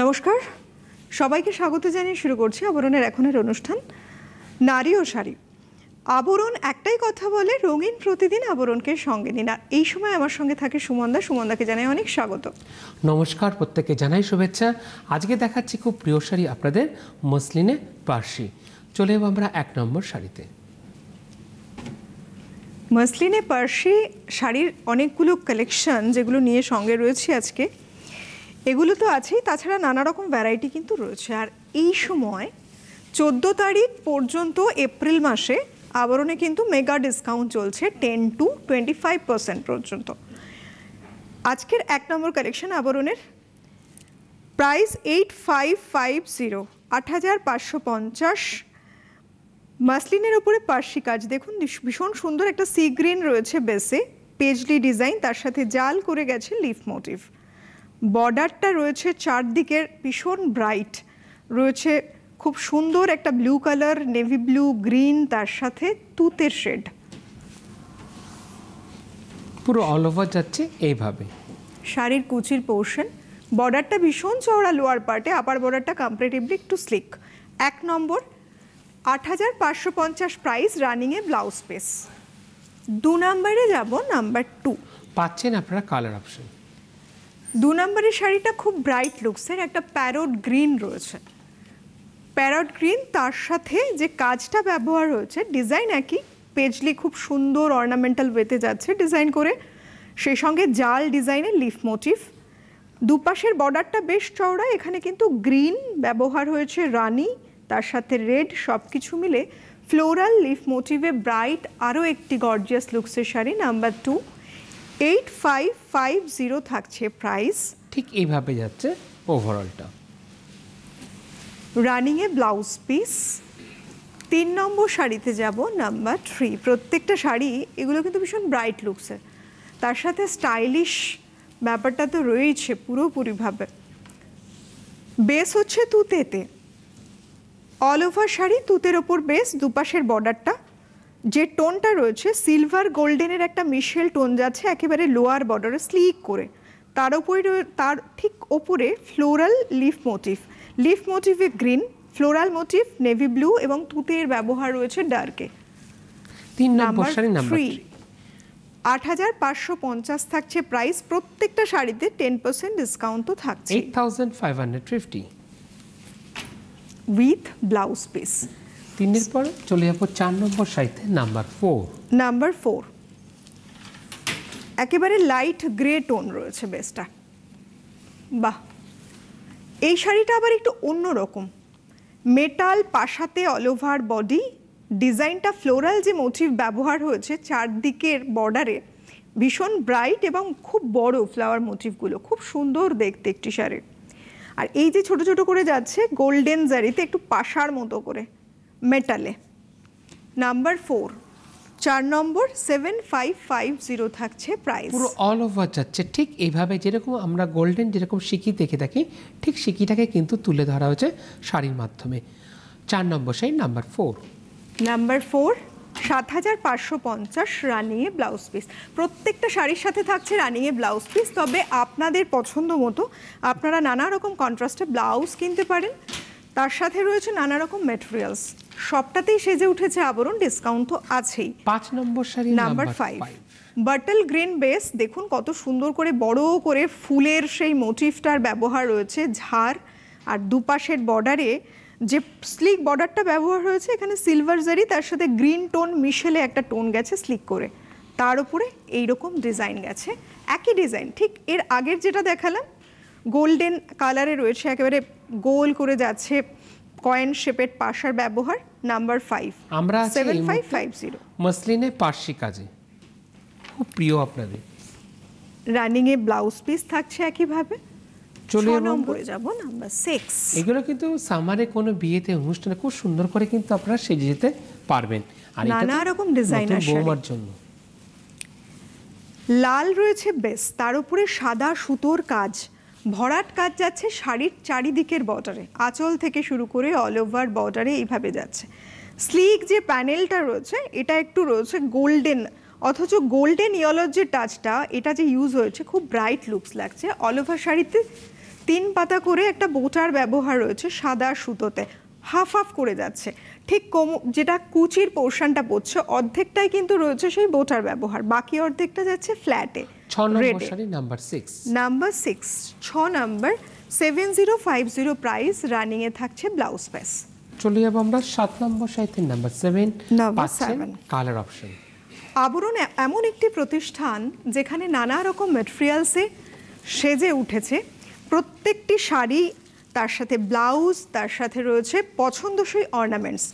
নমস্কার, সবাইকে স্বাগত জানিয়ে শুরু করছি আবরণের এখনের অনুষ্ঠান নারী ও শাড়ি। আবরণ একটাই কথা বলে, রঙিন প্রতিদিন আবরণকে সঙ্গে নিন। আর এই সময় আমার সঙ্গে থাকে সুমনদা। সুমনদাকে জানাই অনেক স্বাগত। নমস্কার, প্রত্যেককে জানাই শুভেচ্ছা। আজকে দেখাচ্ছি খুব প্রিয় শাড়ি আপনাদের, মসলিনে পার্সি। চলে যাব আমরা 1 নম্বর শাড়িতে। মসলিনে পার্সি শাড়ির অনেকগুলো কালেকশন যেগুলো নিয়ে সঙ্গে রয়েছে আজকে, এগুলো তো আছেই, তাছাড়া নানা রকম ভ্যারাইটি কিন্তু রয়েছে। আর এই সময় 14 তারিখ পর্যন্ত এপ্রিল মাসে আবরণে কিন্তু মেগা ডিসকাউন্ট চলছে 10 to 25% পর্যন্ত। আজকের 1 নম্বর কালেকশন আবরণের, প্রাইস 8550, 8550। মাসলিনের ওপরে পার্সি কাজ দেখুন, ভীষণ সুন্দর একটা সি গ্রিন রয়েছে বেসে, পেজলি ডিজাইন, তার সাথে জাল করে গেছে লিফ মোটিভ। বর্ডারটা রয়েছে চারদিকের ভীষণ ব্রাইট, রয়েছে খুব সুন্দর একটা blue colour, navy blue, green, তার সাথে তুতের শেড। পুরো অল ওভার যাচ্ছে এইভাবে। শাড়ির কুচির পোর্শন, বর্ডারটা ভীষণ চওড়া লোয়ার পার্টে, আপার বর্ডারটা কম্পারেটিভলি একটু স্লিক। 1 নম্বর 8550 প্রাইস, রানিংয়ে ব্লাউজ পিস। 2 নম্বরে যাব, নাম্বার 2। পাচ্ছেন আপনারা কালার অপশন। 2 নম্বরের শাড়িটা খুব ব্রাইট লুকসের, একটা প্যারট গ্রিন রয়েছে। প্যারট গ্রিন, তার সাথে যে কাজটা ব্যবহার হয়েছে, ডিজাইন একই, পেজলি খুব সুন্দর অর্নামেন্টাল ওয়েতে যাচ্ছে ডিজাইন করে, সেই সঙ্গে জাল ডিজাইনের লিফ মোটিভ। দুপাশের বর্ডারটা বেশ চওড়া, এখানে কিন্তু গ্রিন ব্যবহার হয়েছে, রানি, তার সাথে রেড, সব কিছু মিলে ফ্লোরাল লিফ মোটিভে ব্রাইট আরও একটি গর্জিয়াস লুকসের শাড়ি। নাম্বার 2, 8550 থাকছে প্রাইস। ঠিক এইভাবে যাচ্ছে ওভারঅলটা। রানিংয়ে ব্লাউজ পিস। 3 নম্বর শাড়িতে যাব, নাম্বার 3। প্রত্যেকটা শাড়ি এগুলো কিন্তু ভীষণ ব্রাইট লুকসের, তার সাথে স্টাইলিশ ব্যাপারটা তো রয়েছে পুরোপুরিভাবে। বেস হচ্ছে তুতেতে, অল ওভার শাড়ি তুতের ওপর বেস, দুপাশের বর্ডারটা যে টোনটা রয়েছে সিলভার গোল্ডেনের একটা মিশেল টোন যাচ্ছে একেবারে লোয়ার বর্ডারে স্লিক করে, তার উপরে তার ঠিক ওপরে ফ্লোরাল লিফ মোটিভ, লিফ মোটিভে green, floral motif navy blue, এবং তুতের ব্যবহার রয়েছে ডার্কে। 3 নম্বর শাড়ি, নাম্বার 3। 8550 থাকছে প্রাইস। প্রত্যেকটা শাড়িতে 10% ডিসকাউন্ট তো থাকছে। 8550 উইথ ব্লাউজ পিস। 3 পরে চলে যাব 4 নম্বর শাড়িতে, নাম্বার 4। নাম্বার 4 একেবারে লাইট গ্রে টোন রয়েছে বেসটা। বাহ, এই শাড়িটা আবার একটু অন্যরকম, মেটাল পাশাতে অল ওভার বডি, ডিজাইনটা ফ্লোরাল যে মোটিভ ব্যবহার হয়েছে চারদিকের বর্ডারে, ভীষণ ব্রাইট এবং খুব বড় ফ্লাওয়ার মোটিভগুলো, খুব সুন্দর দেখতে একটি শাড়ি। আর এই যে ছোট ছোট করে যাচ্ছে গোল্ডেন জারিতে একটু পাশার মতো করে মেটালে। নাম্বার 4, 4 নম্বর 7550 থাকছে প্রাইস। পুরো অল ওভার যাচ্ছে ঠিক এইভাবে, যেরকম আমরা গোল্ডেন যেরকম সিকি দেখে থাকি, ঠিক সিকিটাকে কিন্তু তুলে ধরা হয়েছে শাড়ির মাধ্যমে। 4 নম্বর শাড়ি, নাম্বার 4। নাম্বার 4, 7550 রানিংয়ে ব্লাউজ পিস। প্রত্যেকটা শাড়ির সাথে থাকছে রানিংয়ে ব্লাউজ পিস, তবে আপনাদের পছন্দ মতো আপনারা নানা রকম কন্ট্রাস্টে ব্লাউজ কিনতে পারেন। তার সাথে রয়েছে নানা রকম ম্যাটেরিয়ালস, সবটাতেই সেজে উঠেছে আবরণ, ডিসকাউন্ট তো আছেই। 5 number sari, number 5, bottle green base. দেখুন কত সুন্দর করে বড় করে ফুলের সেই মোটিভটার ব্যবহার রয়েছে, ঝাড়, আর দুপাশের বর্ডারে যে স্লিক বর্ডারটা ব্যবহার হয়েছে, এখানে সিলভার জারি, তার সাথে গ্রিন টোন মিশেলে একটা টোন গেছে স্লিক করে, তার উপরে এইরকম ডিজাইন গেছে। একই ডিজাইন ঠিক এর আগের যেটা দেখালাম, গোল্ডেন কালারে রয়েছে, একেবারে গোল করে যাচ্ছে, কয়েন শেপের পাশার ব্যবহার। নাম্বার 5, আমরা 7550 মসলিনে পার্সি কাজে, খুব প্রিয় আপনাদের। রানিংয়ে ব্লাউজ পিস থাকছে একইভাবে। চলে 6 নম্বরে যাব, নাম্বার 6। এগুলো কিন্তু সামারে কোনো বিয়েতে অনুষ্ঠানে খুব সুন্দর করে কিন্তু আপনারা সেজে যেতে পারবেন। আর নানা রকম ডিজাইনার বৌমার জন্য লাল রয়েছে বেস, তার উপরে সাদা সুতোর কাজ, ভরাট কাজ যাচ্ছে শাড়ির চারিদিকের বর্ডারে, আঁচল থেকে শুরু করে অল ওভার বর্ডারে এইভাবে যাচ্ছে। স্লিক যে প্যানেলটা রয়েছে এটা একটু রয়েছে গোল্ডেন, অথচ গোল্ডেন ইয়েলোর যে টাচটা এটা যে ইউজ হয়েছে খুব ব্রাইট লুকস লাগছে। অল ওভার শাড়িতে 3 পাতা করে একটা বোটার ব্যবহার রয়েছে সাদা সুতোতে, হাফ হাফ করে যাচ্ছে। ঠিক যেটা কুচির পোর্শনটা পড়ছে অর্ধেকটাই কিন্তু রয়েছে সেই বোটার ব্যবহার, বাকি অর্ধেকটা যাচ্ছে ফ্ল্যাটে। 6 number sari number 6। Number 6, 6 number 7050 price, running এ থাকছে ব্লাউজ পিস। চলে যাবো আমরা 7 নম্বর শাড়িতে নাম্বার 7। Number 7 colour option. আবরণ এমন একটি প্রতিষ্ঠান যেখানে নানা রকম ম্যাটেরিয়ালসে সেজে উঠেছে। প্রত্যেকটি শাড়ি, তার সাথে ব্লাউজ, তার সাথে রয়েছে পছন্দসই অর্নামেন্টস।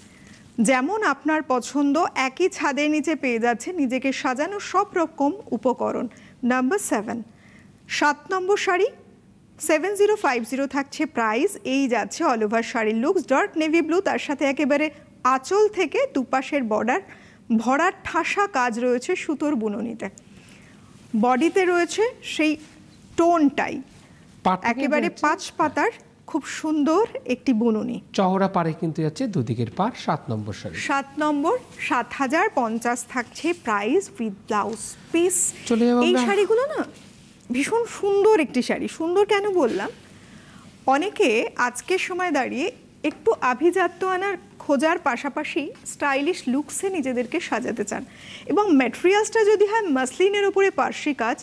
যেমন আপনার পছন্দ একই ছাদের নিচে পেয়ে যাচ্ছে নিজেকে সাজানোর সব রকম উপকরণ। নাম্বার 7, 7 নম্বর শাড়ি 7050 থাকছে প্রাইস। এই যাচ্ছে অল ওভার শাড়ির লুকস, ডার্ক নেভি ব্লু, তার সাথে একেবারে আঁচল থেকে দুপাশের বর্ডার ভরার ঠাসা কাজ রয়েছে সুতোর বুননিতে। বডিতে রয়েছে সেই টোনটাই, একেবারে 5 পাতার খুব সুন্দর একটি বুননি। চওড়া পারে কিন্তু যাচ্ছে দুদিকের পার। 7 নম্বর শাড়ি 7 নম্বর 7050 থাকছে প্রাইস উইথ ব্লাউজ পিস। এই শাড়িগুলো না ভীষণ সুন্দর একটি শাড়ি। সুন্দর কেন বললাম, অনেকে আজকের সময় দাঁড়িয়ে একটু আভিজাত্য আনার খোঁজার পাশাপাশি স্টাইলিশ লুকসে নিজেদেরকে সাজাতে চান, এবং ম্যাটেরিয়ালসটা যদি হয় মাসলিনের উপরে পার্সি কাজ,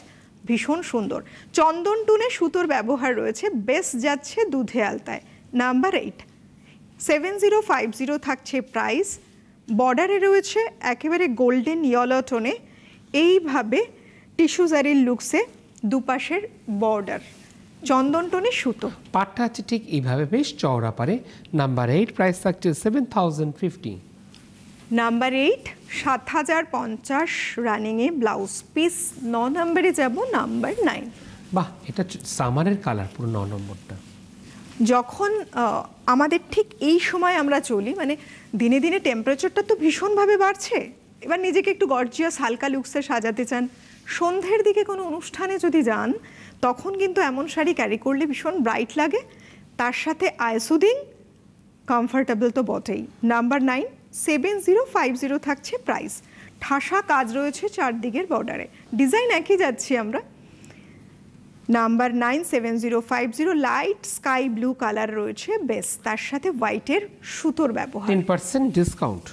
ভীষণ সুন্দর। চন্দন টুনে সুতোর ব্যবহার রয়েছে, বেস যাচ্ছে দুধে আলতায়। নাম্বার 8, 7050 থাকছে প্রাইস। বর্ডারে রয়েছে একেবারে গোল্ডেন ইয়েলো টোনে, এইভাবে টিস্যু জারির লুকসে দুপাশের বর্ডার, চন্দন টোনে সুতো। পাটটা আছে ঠিক এইভাবে বেশ চওড়া পারে। নাম্বার 8 প্রাইস থাকছে 7050। নাম্বার 8, 7050 রানিং এ ব্লাউজ পিস। 9 নম্বরে যাব, নাম্বার 9। বাহ, এটা সামারের কালার পুরো 9 নম্বরটা। যখন আমাদের ঠিক এই সময় আমরা চলি, মানে দিনে দিনে টেম্পারেচারটা তো ভীষণভাবে বাড়ছে, এবার নিজেকে একটু গর্জিয়াস হালকা লুকসে সাজাতে চান, সন্ধ্যের দিকে কোনো অনুষ্ঠানে যদি যান, তখন কিন্তু এমন শাড়ি ক্যারি করলে ভীষণ ব্রাইট লাগে, তার সাথে আইসুদিং, কমফর্টেবল তো বটেই। নাম্বার 9, 7050 থাকছে প্রাইস। ঠাসা কাজ রয়েছে চারদিকের বর্ডারে, ডিজাইন একই যাচ্ছি আমরা। Number 9, 7050 light sky blue colour রয়েছে বেস, তার সাথে হোয়াইটের সুতোর ব্যবহার। 10% ডিসকাউন্ট।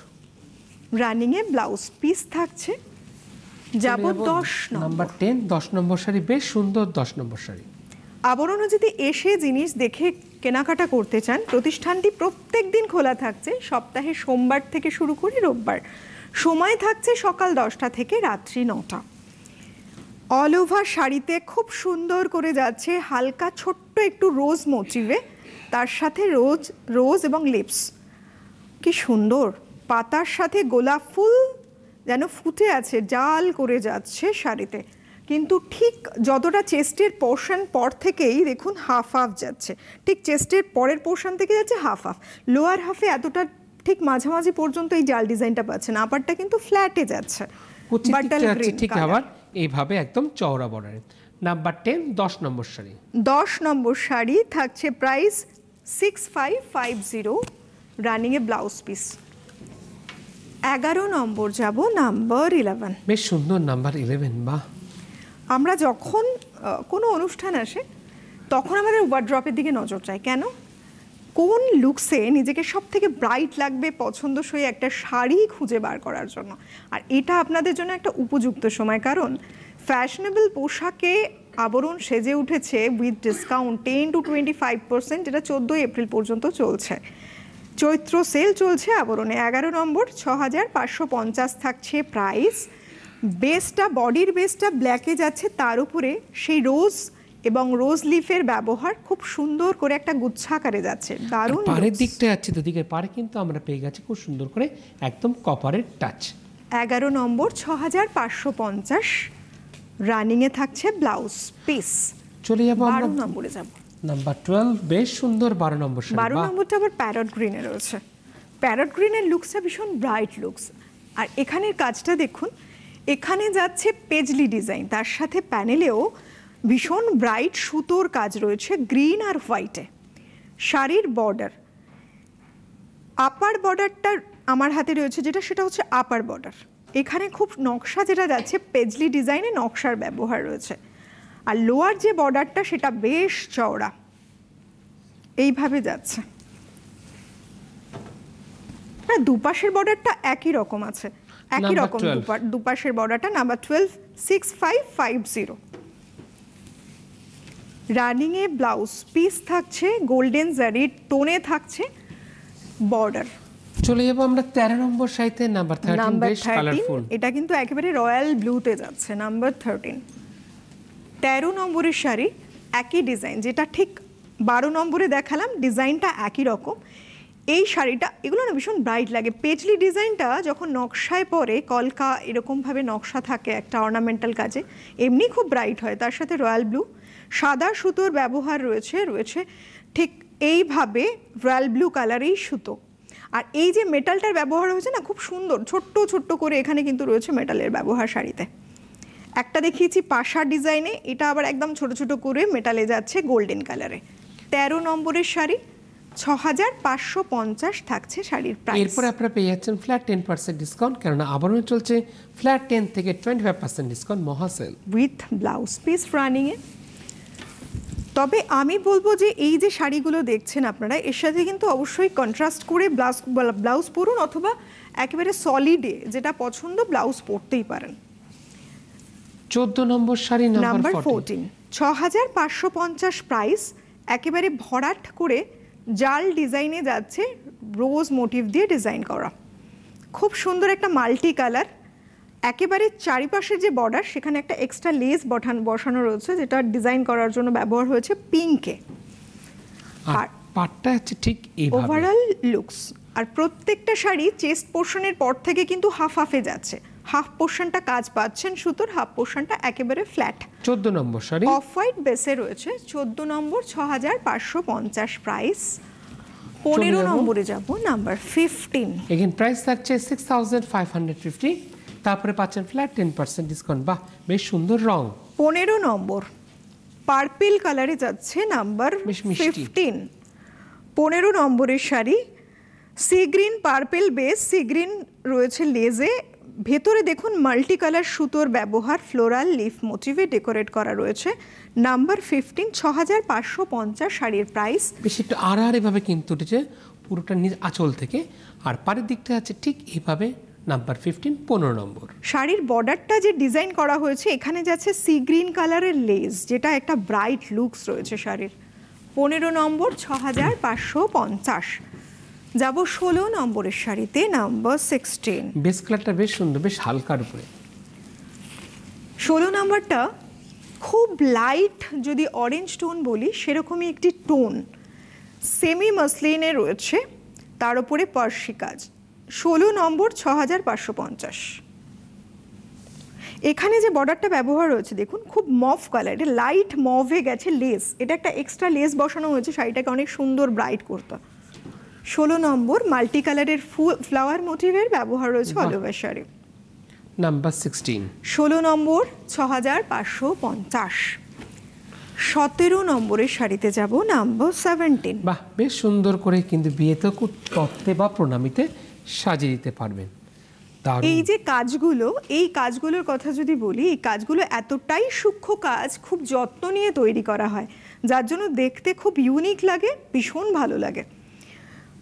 রানিং এ ব্লাউজ পিস থাকছে। যাব 10 নাম্বার 10, 10 নম্বর শাড়ি বেশ সুন্দর। 10 নম্বর শাড়ি আবরণও যদি এসে জিনিস দেখে কেনাকাটা করতে চান, প্রতিষ্ঠানটি প্রত্যেক দিন খোলা থাকছে, সপ্তাহে সোমবার থেকে শুরু করে রোববার। সময় থাকছে সকাল 10টা থেকে রাত্রি 9টা। অল ওভার শাড়িতে খুব সুন্দর করে যাচ্ছে হালকা ছোট্ট একটু রোজ মোটিভে, তার সাথে রোজ এবং লিপস। কি সুন্দর, পাতার সাথে গোলাপ ফুল যেন ফুটে আছে, জাল করে যাচ্ছে শাড়িতে। কিন্তু ঠিক যতটা চেস্টের পোর্শন পর থেকেই দেখুন হাফ হাফ যাচ্ছে, ঠিক চেস্টের পরের পোর্শন থেকে যাচ্ছে হাফ হাফ, লোয়ার হাফে এতটা ঠিক মাঝামাঝি পর্যন্ত এই জাল ডিজাইনটা পাচ্ছেন, আপারটা কিন্তু ফ্ল্যাটে যাচ্ছে। ঠিক আবার এইভাবে একদম চওড়া বর্ডারে। নাম্বার 10, 10 নম্বর শাড়ি। 10 নম্বর শাড়ি থাকছে প্রাইস 6550, রানিং এ ব্লাউজ পিস। 11 নম্বর যাব, নাম্বার 11। বেশ সুন্দর নাম্বার 11। বাহ, আমরা যখন কোনো অনুষ্ঠান আসে তখন আমাদের ওয়ার্ড্রপের দিকে নজর যায়, কেন কোন লুকসে নিজেকে সব থেকে ব্রাইট লাগবে পছন্দসই একটা শাড়ি খুঁজে বার করার জন্য। আর এটা আপনাদের জন্য একটা উপযুক্ত সময়, কারণ ফ্যাশনেবল পোশাকে আবরণ সেজে উঠেছে উইথ ডিসকাউন্ট 10 to 25%, এটা 14 এপ্রিল পর্যন্ত চলছে। চৈত্র সেল চলছে আবরণে। 11 নম্বর 6550 থাকছে প্রাইস। বেসটা, বডির বেসটা ব্ল্যাকে যাচ্ছে, তার উপরে সেই রোজ এবং রোজ লিফের ব্যবহার খুব সুন্দর করে একটা গুচ্ছাকারে যাচ্ছে, দারুণ। পাড়ের দিকটা যাচ্ছে, দুদিকে পাড়ে কিন্তু আমরা পেয়ে গেছি খুব সুন্দর করে একদম কপারের টাচ। 11 নম্বর 6550, রানিং এ থাকছে ব্লাউজ পিস। চলে যাবো 12 নম্বরে যাব, নাম্বার 12। বেশ সুন্দর 12 নম্বর শাড়ি। 12 নম্বরটা আবার প্যারট গ্রিনে রয়েছে। প্যারট গ্রিনের লুকসটা ভীষণ ব্রাইট লুকস, আর এখানের কাজটা দেখুন, এখানে যাচ্ছে পেজলি ডিজাইন, তার সাথে প্যানেলেও ভীষণ ব্রাইট সুতোর কাজ রয়েছে গ্রিন আর হোয়াইটে। শাড়ির বর্ডার, আপার বর্ডারটা আমার হাতে রয়েছে যেটা, সেটা হচ্ছে আপার বর্ডার। এখানে খুব নকশা যেটা যাচ্ছে পেজলি ডিজাইনে নকশার ব্যবহার রয়েছে, আর লোয়ার যে বর্ডারটা সেটা বেশ চওড়া, এইভাবে যাচ্ছে। না, দুপাশের বর্ডারটা একই রকম আছে, একই Number রকম 12 দুপাশের বর্ডারটা নাম্বার 12 6550। রানিং এ ব্লাউজ পিস থাকছে গোল্ডেন জারি টোনে থাকছে বর্ডার। চলে যাবো আমরা 13 নম্বর শাড়িতে নাম্বার 13, নাম্বার বেশ 13 কালারফুল। এটা কিন্তু একেবারে রয়্যাল ব্লুতে যাচ্ছে। নাম্বার 13 13 নম্বরের শাড়ি, একই ডিজাইন, যেটা ঠিক 12 নম্বরে দেখালাম ডিজাইনটা একই রকম। এই শাড়িটা এগুলো না ভীষণ ব্রাইট লাগে। পেজলি ডিজাইনটা যখন নকশায় পরে, কলকা এরকমভাবে নকশা থাকে একটা অর্নামেন্টাল কাজে, এমনি খুব ব্রাইট হয়। তার সাথে রয়্যাল ব্লু, সাদা সুতোর ব্যবহার রয়েছে ঠিক এইভাবে রয়্যাল ব্লু কালারেই সুতো। আর এই যে মেটালটার ব্যবহার হয়েছে না, খুব সুন্দর ছোট্ট ছোট্ট করে এখানে কিন্তু রয়েছে মেটালের ব্যবহার শাড়িতে। একটা দেখিয়েছি পাশা ডিজাইনে, এটা আবার একদম ছোট ছোট করে মেটালে যাচ্ছে গোল্ডেন কালারে। 13 নম্বরের শাড়ি 6550 থাকছে শাড়ির প্রাইস। এরপরে আপনারা পেয়ে যাচ্ছেন ফ্ল্যাট 10% ডিসকাউন্ট, কেননা আবারও চলছে ফ্ল্যাট 10 থেকে 25% ডিসকাউন্ট মহাসেল উইথ ব্লাউজ পিস রানিং এ। তবে আমি বলবো যে এই যে শাড়িগুলো দেখছেন আপনারা, এর সাথে কিন্তু অবশ্যই কন্ট্রাস্ট করে ব্লাউজ পরুন, অথবা একেবারে সলিডে যেটা পছন্দ ব্লাউজ পরতেই পারেন। 14 নম্বর শাড়ি নাম্বার নাম্বার 14 14 6550 প্রাইস। একেবারে ভরাট করে জাল ডিজাইনে যাচ্ছে, রোজ মোটিভ দিয়ে ডিজাইন করা, খুব সুন্দর একটা মাল্টি কালার। একেবারে চারিপাশের যে বর্ডার, সেখানে একটা এক্সট্রা লেস বসানো রয়েছে, যেটা ডিজাইন করার জন্য ব্যবহার হয়েছে পিঙ্কে। আর পাটটা হচ্ছে ঠিক এইভাবে ওভারঅল লুকস। আর প্রত্যেকটা শাড়ি চেস্ট পোর্শনের পর থেকে কিন্তু হাফ হাফে যাচ্ছে। হাফ পোর্শনটা কাজ পাচ্ছেন সুতোর, হাফ পোর্শনটা একেবারে ফ্ল্যাট। 14 নম্বর শাড়ি অফ হোয়াইট বেসে রয়েছে। 14 নম্বর 6550 প্রাইস। 15 নম্বরে যাব, নাম্বার 15। এখানে প্রাইস থাকছে 6550। তারপরে পাচ্ছেন ফ্ল্যাট 10% ডিসকাউন্ট। বাহ, বেশ সুন্দর রং। 15 নম্বর পার্পল কালারে যাচ্ছে, নাম্বার বেশ মিষ্টি। 15। 15 নম্বরের sari sea green purple base, sea green রয়েছে লেজে, ভেতরে দেখুন মাল্টি কালার সুতোর ব্যবহার, ফ্লোরাল লিফ মোটিভে ডেকোরেট করা রয়েছে। নাম্বার 15 6550 শাড়ির প্রাইস। বেশ একটু আড়াআড়ি ভাবে কিন্তু উঠেছে পুরোটা নিজ আঁচল থেকে, আর পাড়ের দিকটা আছে ঠিক এইভাবে। নাম্বার 15 15 নম্বর শাড়ির বর্ডারটা যে ডিজাইন করা হয়েছে, এখানে যাচ্ছে সি গ্রিন কালারের লেস, যেটা একটা ব্রাইট লুকস রয়েছে শাড়ির। 15 নম্বর 6550। যাব 16 নম্বরের শাড়িতে, নাম্বার 16। বেস কালারটা বেশ সুন্দর, বেশ হালকার উপরে। 16 নম্বরটা খুব লাইট, যদি অরেঞ্জ টোন বলি সেরকমই একটি টোন, সেমি মাসলিনে রয়েছে, তার উপরে পার্সি কাজ। 16 নম্বর 6550। এখানে যে বর্ডারটা ব্যবহার হয়েছে দেখুন, খুব মভ কালার, এটা লাইট মভে গেছে লেস, এটা একটা এক্সট্রা লেস বসানো হয়েছে শাড়িটাকে অনেক সুন্দর ব্রাইট করতে। 16 নম্বর মাল্টি কালারের ফ্লাওয়ার মোটিভের ব্যবহার রয়েছে অল ওভার শাড়ি। নাম্বার 16 16 নম্বর 6550। 17 নম্বরের শাড়িতে যাব, নাম্বার 17। বাহ, বেশ সুন্দর করে কিন্তু বিয়েতে তত্ত্বে বা প্রণামীতে সাজিয়ে দিতে পারবেন। দারুণ। এই যে কাজগুলো, এই কাজগুলোর কথা যদি বলি, এই কাজগুলো এতটাই সূক্ষ্ম কাজ, খুব যত্ন নিয়ে তৈরি করা হয়, যার জন্য দেখতে খুব ইউনিক লাগে, ভীষণ ভালো লাগে।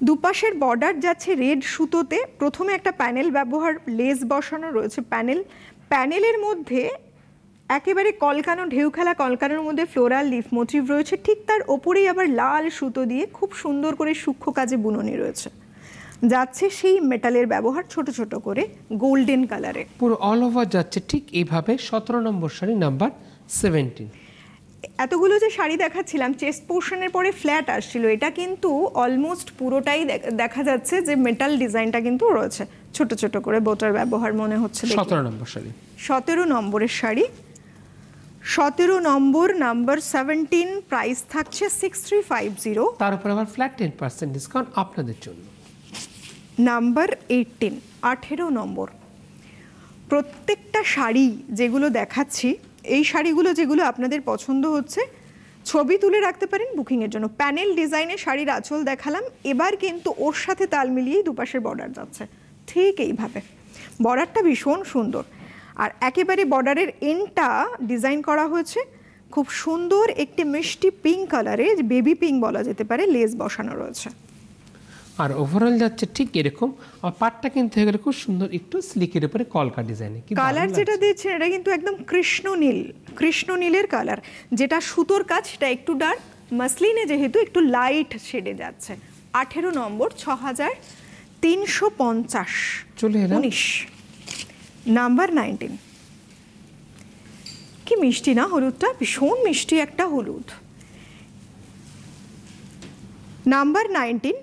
দুপাশের বর্ডার যাচ্ছে রেড সুতোতে, প্রথমে একটা প্যানেল ব্যবহার, লেস বসানো রয়েছে প্যানেলের মধ্যে একেবারে কলকানো, ঢেউ খেলা কলকানোর মধ্যে ফ্লোরাল লিফ মোটিভ রয়েছে, ঠিক তার ওপরেই আবার লাল সুতো দিয়ে খুব সুন্দর করে সূক্ষ্ম কাজে বুননি রয়েছে। যাচ্ছে সেই মেটালের ব্যবহার ছোট ছোট করে গোল্ডেন কালারে, পুরো অল ওভার যাচ্ছে ঠিক এইভাবে। 17 নম্বর শাড়ি নাম্বার 17। এতগুলো যে শাড়ি দেখাচ্ছিলাম, চেস্ট পোর্শনের পরে ফ্ল্যাট আসছিল, এটা কিন্তু অলমোস্ট পুরোটাই দেখা যাচ্ছে যে মেটাল ডিজাইনটা কিন্তু রয়েছে, ছোট ছোট করে বোটার ব্যবহার মনে হচ্ছে। 17 নম্বর শাড়ি 17 নম্বরের শাড়ি। 17 নম্বর নাম্বার 17 প্রাইস থাকছে 6350। তার উপর আবার ফ্ল্যাট 10% ডিসকাউন্ট আপনাদের জন্য। নাম্বার 18 নম্বর। প্রত্যেকটা শাড়ি যেগুলো দেখাচ্ছি, এই শাড়িগুলো যেগুলো আপনাদের পছন্দ হচ্ছে, ছবি তুলে রাখতে পারেন বুকিংয়ের জন্য। প্যানেল ডিজাইনের শাড়ির আঁচল দেখালাম, এবার কিন্তু ওর সাথে তাল মিলিয়েই দুপাশের বর্ডার যাচ্ছে ঠিক এইভাবে। বর্ডারটা ভীষণ সুন্দর, আর একেবারে বর্ডারের এন্ডটা ডিজাইন করা হয়েছে খুব সুন্দর একটি মিষ্টি পিঙ্ক কালারে, বেবি পিঙ্ক বলা যেতে পারে, লেস বসানো রয়েছে। আর ওভারঅল যাচ্ছে ঠিক এরকম, আর পাটটা কিন্তু হয়ে গেলে খুব সুন্দর একটু স্লিকের উপরে কলকা ডিজাইনে। কালার যেটা দিচ্ছেন এটা কিন্তু একদম কৃষ্ণ নীল, কৃষ্ণ নীলের কালার। যেটা সুতোর কাজ সেটা একটু ডার্ক, মাসলিনে যেহেতু একটু লাইট শেডে যাচ্ছে। 18 নম্বর 6350। চলে এলাম 19 নাম্বার 19। কি মিষ্টি না হলুদটা, ভীষণ মিষ্টি একটা হলুদ। নাম্বার 19,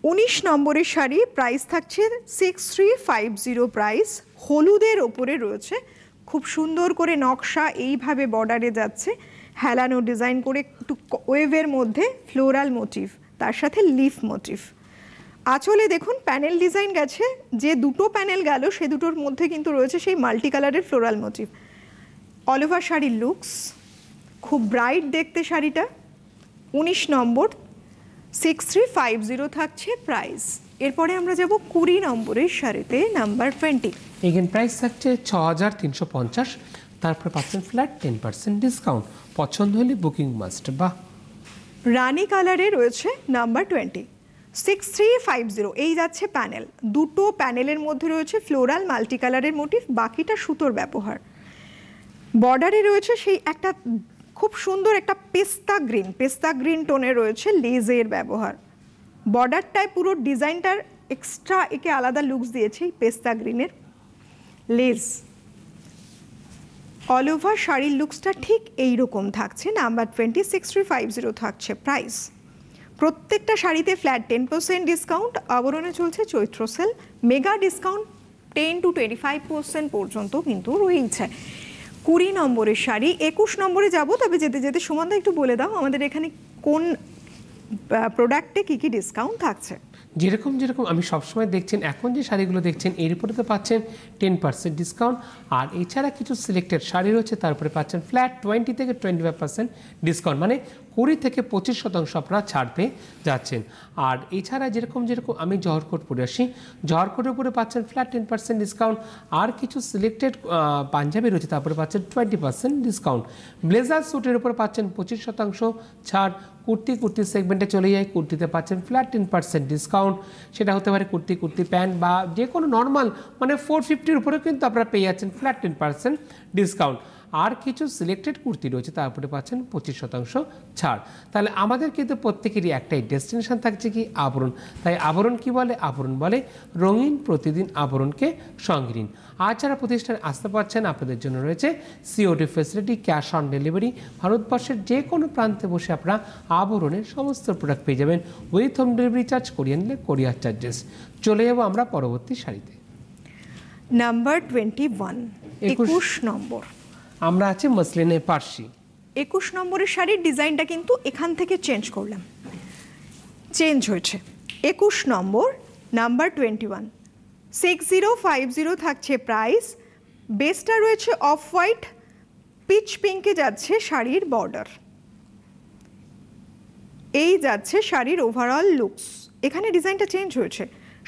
19 নম্বরের শাড়ি, প্রাইস থাকছে 6350 প্রাইস। হলুদের ওপরে রয়েছে খুব সুন্দর করে নকশা, এইভাবে বর্ডারে যাচ্ছে, হেলানো ডিজাইন করে, একটু ওয়েভের মধ্যে ফ্লোরাল মোটিভ, তার সাথে লিফ মোটিভ। আঁচলে দেখুন প্যানেল ডিজাইন গেছে, যে দুটো প্যানেল গেল সে দুটোর মধ্যে কিন্তু রয়েছে সেই মাল্টি কালারের ফ্লোরাল মোটিভ। অল ওভার শাড়ির লুকস খুব ব্রাইট দেখতে শাড়িটা। 19 নম্বর 6350 থাকছে প্রাইস। এরপরে আমরা যাব 20 নম্বরের শাড়িতে, নাম্বার 20। এখানে প্রাইস থাকছে 6350, তারপরে পাচ্ছেন ফ্ল্যাট 10% ডিসকাউন্ট। পছন্দ হলে বুকিং মাস্ট। বাহ, রানী কালারে রয়েছে নাম্বার 20, 6350। এই যাচ্ছে প্যানেল, দুটো প্যানেলের মধ্যে রয়েছে ফ্লোরাল মাল্টি কালারের মোটিভ, বাকিটা সুতোর ব্যবহার। বর্ডারে রয়েছে সেই একটা খুব সুন্দর একটা পেস্তা গ্রিন টোনে রয়েছে লেজের ব্যবহার। বর্ডারটায় পুরো ডিজাইনটার এক্সট্রা একে আলাদা লুকস দিয়েছে এই পেস্তা গ্রিনের লেজ। অল ওভার শাড়ির লুকসটা ঠিক এইরকম থাকছে। নাম্বার 20, 6350 থাকছে প্রাইস। প্রত্যেকটা শাড়িতে ফ্ল্যাট 10% ডিসকাউন্ট। আবরণে চলছে চৈত্র সেল, মেগা ডিসকাউন্ট 10 to 25% পর্যন্ত কিন্তু রয়েছে। 20 নম্বরের শাড়ি। 21 নম্বরে যাব, তবে যেতে যেতে সুমনদা একটু বলে দাও আমাদের এখানে কোন প্রোডাক্টে কি কি ডিসকাউন্ট থাকছে। যেরকম আমি সবসময় দেখছেন, এখন যে শাড়িগুলো দেখছেন এর উপরে তো পাচ্ছেন 10% ডিসকাউন্ট, আর এছাড়া কিছু সিলেক্টেড শাড়ি রয়েছে তার উপরে পাচ্ছেন ফ্ল্যাট 20 থেকে 25% ডিসকাউন্ট, মানে 20 থেকে 25% আপনারা ছাড় পেয়ে যাচ্ছেন। আর এছাড়া যেরকম আমি জহর কোট পরে আসি, জহর কোটের উপরে পাচ্ছেন ফ্ল্যাট 10% ডিসকাউন্ট, আর কিছু সিলেক্টেড পাঞ্জাবি রয়েছে তারপরে পাচ্ছেন 20% ডিসকাউন্ট। ব্লেজার স্যুটের উপরে পাচ্ছেন 25% ছাড়। কুর্তি সেগমেন্টে চলে যায়, কুর্তিতে পাচ্ছেন ফ্ল্যাট 10% ডিসকাউন্ট। সেটা হতে পারে কুর্তি প্যান্ট বা যে কোনো নর্মাল, মানে 450-র উপরে কিন্তু আপনারা পেয়ে যাচ্ছেন ফ্ল্যাট 10% ডিসকাউন্ট। আর কিছু সিলেক্টেড কুর্তি রয়েছে তারপরে পাচ্ছেন 25% ছাড়। তাহলে আমাদের কিন্তু প্রত্যেকেরই একটাই ডেস্টিনেশন থাকছে কি, আবরণ। তাই আবরণ কি বলে? আবরণ বলে রঙিন প্রতিদিন আবরণকে সঙ্গে নিন। আর যারা প্রতিষ্ঠানে আসতে পারছেন আপনাদের জন্য রয়েছে COD facility, cash on delivery. ভারতবর্ষের যে কোনো প্রান্তে বসে আপনারা আবরণের সমস্ত প্রোডাক্ট পেয়ে যাবেন উইথ হোম ডেলিভারি চার্জ, কোরিয়ানলে কোরিয়ার চার্জেস। চলে যাবো আমরা পরবর্তী শাড়িতে। নাম্বার 21, 21 নম্বর। আমরা আছি মসলিনে পার্সি। 21 নম্বরের শাড়ির ডিজাইনটা কিন্তু এখান থেকে চেঞ্জ করলাম, চেঞ্জ হয়েছে। 21 নম্বর, নাম্বার 21, 6050 থাকছে প্রাইস। বেসটা রয়েছে অফ হোয়াইট, পিচ পিঙ্কে যাচ্ছে শাড়ির বর্ডার। এই যাচ্ছে শাড়ির ওভারঅল লুকস। এখানে ডিজাইনটা চেঞ্জ হয়েছে,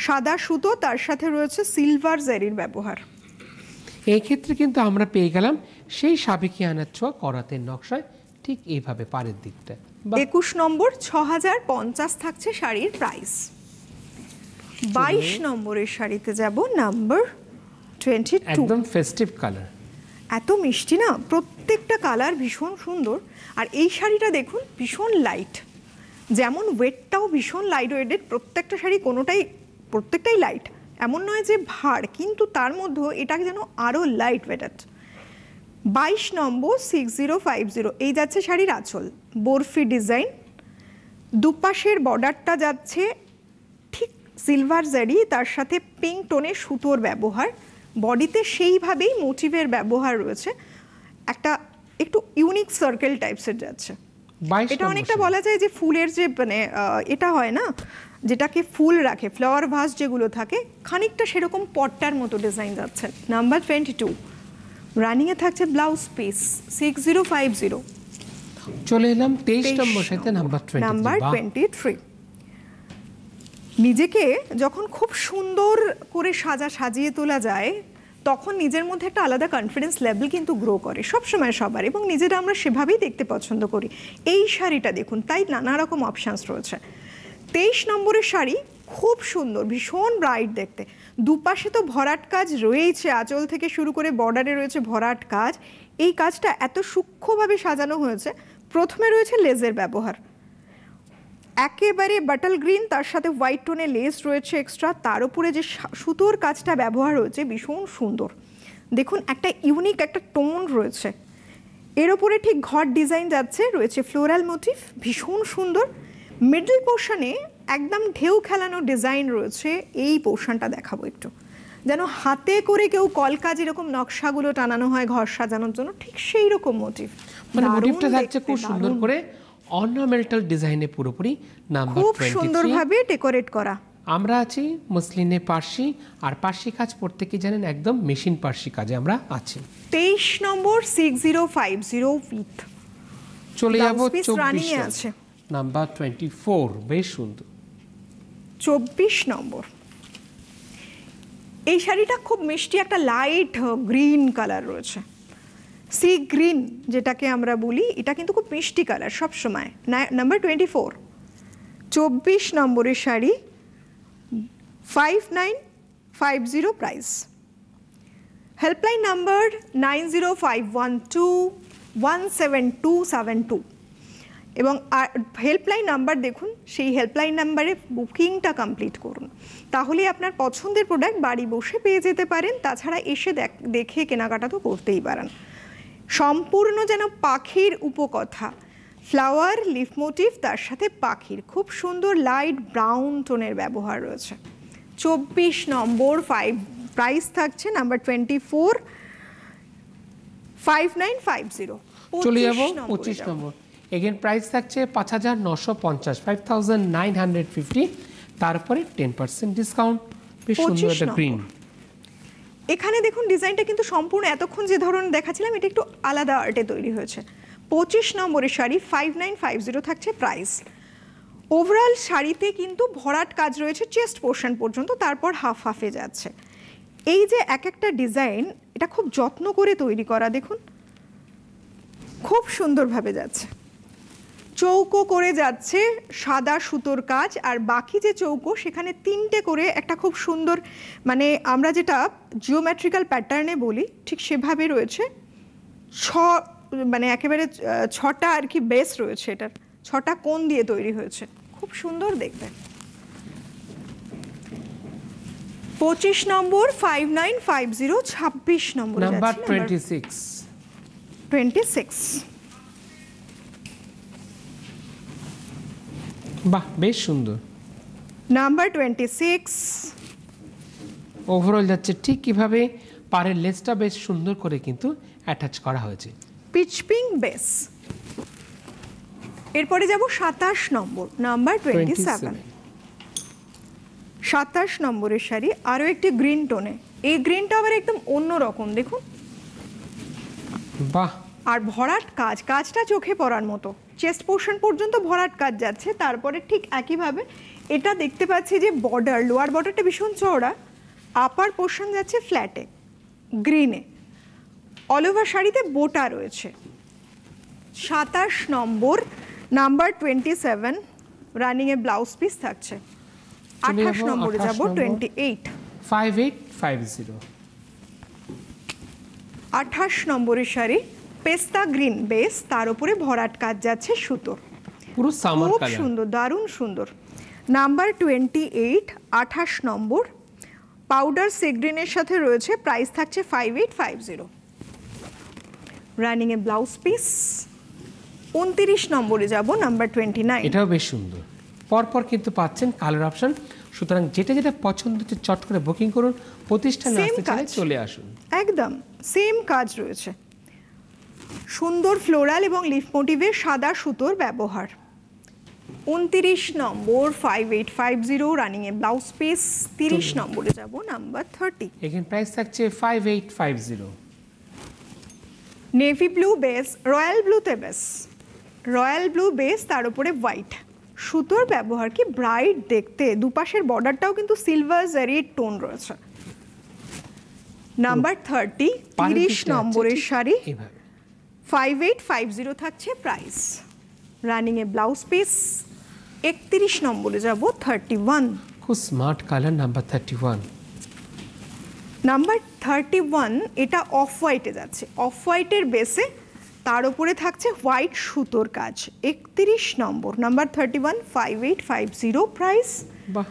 সাদা সুতো, তার সাথে রয়েছে সিলভার জারির ব্যবহার। এই ক্ষেত্রে কিন্তু আমরা পেয়ে গেলাম সেই সাবেকিয়ানার ছোঁয়া করাতের নকশায়, ঠিক এইভাবে পাড়ের দিকটা। 21 নম্বর 6050 থাকছে শাড়ির প্রাইস। 22 নম্বরের শাড়িতে যাব, নাম্বার 22। একদম ফেস্টিভ কালার, এত মিষ্টি না, প্রত্যেকটা কালার ভীষণ সুন্দর। আর এই শাড়িটা দেখুন ভীষণ লাইট, যেমন ওয়েটটাও ভীষণ লাইট ওয়েটেড। প্রত্যেকটা শাড়ি প্রত্যেকটাই লাইট, এমন নয় যে ভার, কিন্তু তার মধ্যেও এটা যেন আরও লাইট ওয়েটেড। 22 নম্বর 6050, এই যাচ্ছে শাড়ির আঁচল, বরফি ডিজাইন। দুপাশের বর্ডারটা যাচ্ছে ঠিক সিলভার জারি, তার সাথে পিঙ্ক টোনের সুতোর ব্যবহার। বডিতে সেইভাবেই মোটিভের ব্যবহার রয়েছে, একটা একটু ইউনিক সার্কেল টাইপসের যাচ্ছে। এটা অনেকটা বলা যায় যে ফুলের যে মানে এটা হয় না, যেটাকে ফুল রাখে, ফ্লাওয়ার ভাস যেগুলো থাকে, খানিকটা সেরকম পটটার মতো ডিজাইন যাচ্ছে। নাম্বার 22, রানিংয়ে থাকছে ব্লাউজ পিস 6050। চলে এলাম 23 নম্বর সাথে নাম্বার 23। নিজেকে যখন খুব সুন্দর করে সাজিয়ে তোলা যায়, তখন নিজের মধ্যে একটা আলাদা কনফিডেন্স লেভেল কিন্তু গ্রো করে সবসময় সবার, এবং নিজেরা আমরা সেভাবেই দেখতে পছন্দ করি। এই শাড়িটা দেখুন, তাই নানা রকম অপশানস রয়েছে। 23 নম্বরের শাড়ি খুব সুন্দর, ভীষণ ব্রাইট দেখতে, দুপাশে তো ভরাট কাজ রয়েছে, আঁচল থেকে শুরু করে বর্ডারে রয়েছে ভরাট কাজ। এই কাজটা এত সূক্ষ্মভাবে সাজানো হয়েছে। প্রথমে রয়েছে লেজের ব্যবহার, একেবারে বাটল গ্রিন, তার সাথে হোয়াইট টোনে লেস রয়েছে এক্সট্রা, তার উপরে যে সুতোর কাজটা ব্যবহার হয়েছে ভীষণ সুন্দর। দেখুন একটা ইউনিক একটা টোন রয়েছে, এর ওপরে ঠিক ঘট ডিজাইন যাচ্ছে, রয়েছে ফ্লোরাল মোটিভ, ভীষণ সুন্দর। মিডল পোর্শনে একদম ঢেউ খেলানো ডিজাইন রয়েছে। এই পোর্শনটা দেখাবো একটু, যেন হাতে করে কেউ কলকা যেরকম নকশাগুলো টানানো হয় ঘর সাজানোর জন্য, ঠিক সেই রকম মোটিভ। মানে মোটিভটা থাকছে খুব সুন্দর করে অর্নামেন্টাল ডিজাইনে, পুরোপুরি নাম্বার খুব 23। সুন্দরভাবে ডেকোরেট করা। আমরা আছি মসলিনে পার্সি, আর পার্সি কাজ প্রত্যেকেই জানেন একদম মেশিন পার্সি কাজে আমরা আছি। 23 নম্বর 6050 উইথ চলে যাব Blouse piece running এ 24 আছে। নাম্বার 24, বেশ সুন্দর। 24 নম্বর এই শাড়িটা খুব মিষ্টি একটা লাইট গ্রিন কালার রয়েছে, সি গ্রিন যেটাকে আমরা বলি, এটা কিন্তু খুব মিষ্টি কালার সবসময়। নাম্বার 24, 24 নম্বরের শাড়ি, 5950 প্রাইস। হেল্পলাইন নাম্বার 9051217272, এবং হেল্পলাইন নাম্বার দেখুন, সেই হেল্পলাইন নাম্বারে বুকিংটা কমপ্লিট করুন, তাহলে আপনার পছন্দের প্রোডাক্ট বাড়ি বসে পেয়ে যেতে পারেন। তাছাড়া এসে দেখে কেনাকাটা তো করতেই পারেন। সম্পূর্ণ যেন পাখির উপকথা, ফ্লাওয়ার লিফ মোটিভ, তার সাথে পাখির খুব সুন্দর লাইট ব্রাউন টোনের ব্যবহার রয়েছে। 24 নম্বর প্রাইস থাকছে নাম্বার 24, 5950। চলে যাব 25 নম্বর। এগেন প্রাইস থাকছে 5950, 5950, তারপরে 10% ডিসকাউন্ট, বেশ সুন্দর একটা গ্রিন। এখানে দেখুন ডিজাইনটা কিন্তু সম্পূর্ণ এতক্ষণ যে ধরনের দেখাচ্ছিলাম এটা একটু আলাদা আর্টে তৈরি হয়েছে। 25 নম্বরের শাড়ি, 5950 থাকছে প্রাইস। ওভারঅল শাড়িতে কিন্তু ভরাট কাজ রয়েছে চেস্ট পোর্শন পর্যন্ত, তারপর হাফ হাফে যাচ্ছে। এই যে এক একটা ডিজাইন, এটা খুব যত্ন করে তৈরি করা, দেখুন খুব সুন্দরভাবে যাচ্ছে। চৌকো করে যাচ্ছে সাদা সুতোর কাজ, আর বাকি যে চৌকো সেখানে 3টে করে একটা খুব সুন্দর, মানে আমরা যেটা জিওমেট্রিক্যাল প্যাটার্নে বলি ঠিক সেভাবে রয়েছে। মানে একেবারে 6টা আর কি বেস রয়েছে, এটার 6টা কোণ দিয়ে তৈরি হয়েছে, খুব সুন্দর দেখতে। 25 নম্বর 5950, 26 নম্বর নাম্বার 26, 26। বাহ বেশ সুন্দর। নাম্বার 26, ওভারঅল যাচ্ছে ঠিক কিভাবে পাড়ের লেসটা বেশ সুন্দর করে কিন্তু অ্যাটাচ করা হয়েছে, পিচ পিঙ্ক বেস। এরপরে যাব 27 নম্বর, নাম্বার 27। 27 নম্বরের শাড়ি, আরও একটি গ্রিন টোনে। এই গ্রিনটা আবার একদম অন্য রকম, দেখুন। বাহ, আর ভরাট কাজটা চোখে পড়ার মতো, চেস্ট পোর্শন পর্যন্ত ভরাট কাজ যাচ্ছে। তারপরে ঠিক একইভাবে এটা দেখতে পাচ্ছি যে বর্ডার, লোয়ার বর্ডারটা ভীষণ চওড়া, আপার পোর্শন যাচ্ছে ফ্ল্যাটে গ্রিনে। অল ওভার শাড়িতে বোটা রয়েছে। 27 নম্বর, নাম্বার 27, রানিং এ ব্লাউজ পিস থাকছে। 28 নম্বরে যাব, 28, 5850। 28 নম্বরের শাড়ি, পেস্তা গ্রিন বেস, তার উপরে ভরাট কাজ যাচ্ছে সুতোর, পুরো সামার খুব কালার, সুন্দর, দারুণ সুন্দর। নাম্বার 28, 28 নম্বর, পাউডার সিগ্রিনের সাথে রয়েছে, প্রাইস থাকছে 5850। রানিং এ ব্লাউজ পিস। 29 নম্বরে যাব, নাম্বার 29। এটাও বেশ সুন্দর। পরপর কিন্তু পাচ্ছেন কালার অপশন, সুতরাং যেটা যেটা পছন্দ হচ্ছে চট করে বুকিং করুন, প্রতিষ্ঠানে আসতে চাইলে চলে আসুন। একদম সেম কাজ রয়েছে, সুন্দর ফ্লোরাল এবং লিফ মোটিভের সাদা সুতোর ব্যবহার। 29 নম্বর, 5850, রানিং এ ব্লাউজ পিস। 30 নম্বরে যাব, নাম্বার 30। এখানে প্রাইস থাকছে 5850। নেভি ব্লু বেস, রয়্যাল ব্লুতে বেস, রয়্যাল ব্লু বেস, তার উপরে হোয়াইট সুতোর ব্যবহার, কি ব্রাইট দেখতে। দুপাশের বর্ডারটাও কিন্তু সিলভার জারির টোন রয়েছে। নাম্বার 30 30 নম্বরের শাড়ি এইভাবে 5850 থাকছে প্রাইস। রানিং এ ব্লাউজ পিস। 31 নম্বরে যাব 31। খুব স্মার্ট কালার নাম্বার 31। নাম্বার 31 এটা অফ হোয়াইটে যাচ্ছে, অফ হোয়াইটের বেসে তার উপরে থাকছে হোয়াইট সুতোর কাজ। 31 নম্বর নাম্বার 31 5850 প্রাইস। বাহ,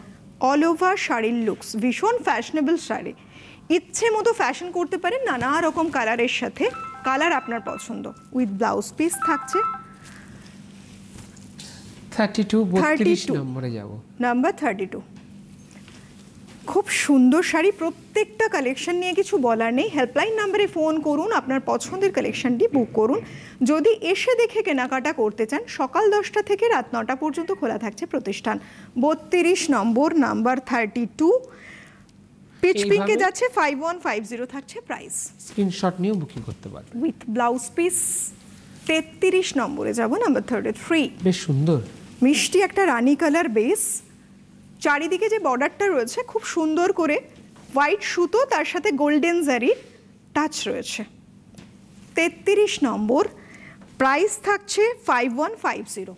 অল ওভার শাড়ির লুকস, ভীষণ ফ্যাশনেবল শাড়ি। ইচ্ছে মতো ফ্যাশন করতে পারেন নানা রকম কালারের সাথে, কালার আপনার পছন্দ। উইথ ব্লাউজ পিস থাকছে 32 32 নম্বরে যাব। নাম্বার 32 খুব সুন্দর শাড়ি, প্রত্যেকটা কালেকশন নিয়ে কিছু বলার নেই। হেল্পলাইন নাম্বারে ফোন করুন, আপনার পছন্দের কালেকশনটি বুক করুন। যদি এসে দেখে কেনাকাটা করতে চান সকাল 10টা থেকে রাত 9টা পর্যন্ত খোলা থাকছে প্রতিষ্ঠান। 32 নম্বর নাম্বার 32 পিচ পিঙ্কে যাচ্ছে 5150 থাকছে প্রাইস। স্ক্রিনশট নিয়ে বুকিং করতে পারবেন। With blouse piece. 33 নম্বরে যাব নাম্বার 33। বেশ সুন্দর মিষ্টি একটা রানী কালার বেস, চারিদিকে যে বর্ডারটা রয়েছে খুব সুন্দর করে হোয়াইট সুতো, তার সাথে গোল্ডেন জারির টাচ রয়েছে। 33 নম্বর প্রাইস থাকছে 5150।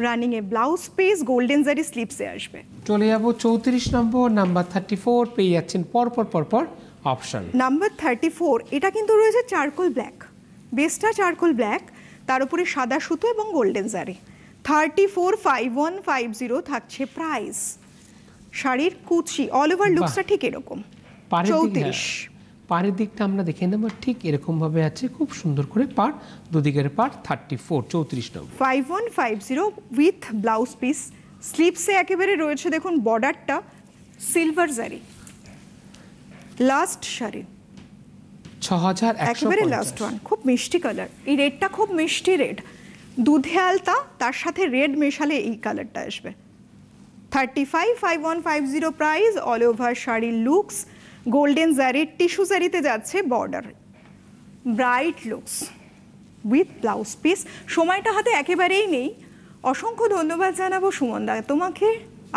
রানিং এ ব্লাউজ পিস, গোল্ডেন জারি স্লিপসে আসবে। চলে যাব 34 নম্বর নাম্বার 34। পেয়ে যাচ্ছেন পরপর অপশন। নাম্বার 34 এটা কিন্তু রয়েছে চারকোল ব্ল্যাক, বেসটা চারকোল ব্ল্যাক, তার উপরে সাদা সুতো এবং গোল্ডেন জারি। 34 5150 থাকছে প্রাইস। শাড়ির কুচি অল ওভার লুকসটা ঠিক এরকম। 34 পাড়ের দিকটা আমরা দেখে নেব, ঠিক এরকম ভাবে আছে, খুব সুন্দর করে পাড়, দুদিকের পাড়। 34 নম্বর 5150 উইথ ব্লাউজ পিস। স্লিপসে একেবারে রয়েছে দেখুন বর্ডারটা সিলভার জারি। লাস্ট শাড়ি 6150 একেবারে লাস্ট ওয়ান, খুব মিষ্টি কালার। এই রেডটা খুব মিষ্টি রেড, দুধে আলতা, তার সাথে রেড মেশালে এই কালারটা আসবে। 35 5150 প্রাইস। অল ওভার শাড়ির লুকস, গোল্ডেন জারির টিস্যু জারিতে যাচ্ছে border, bright looks with blouse piece. সময়টা হাতে একেবারেই নেই। অসংখ্য ধন্যবাদ জানাবো সুমনদা তোমাকে,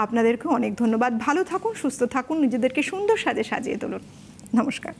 আপনাদেরকে অনেক ধন্যবাদ। ভালো থাকুন, সুস্থ থাকুন, নিজেদেরকে সুন্দর সাজে সাজিয়ে তুলুন। নমস্কার।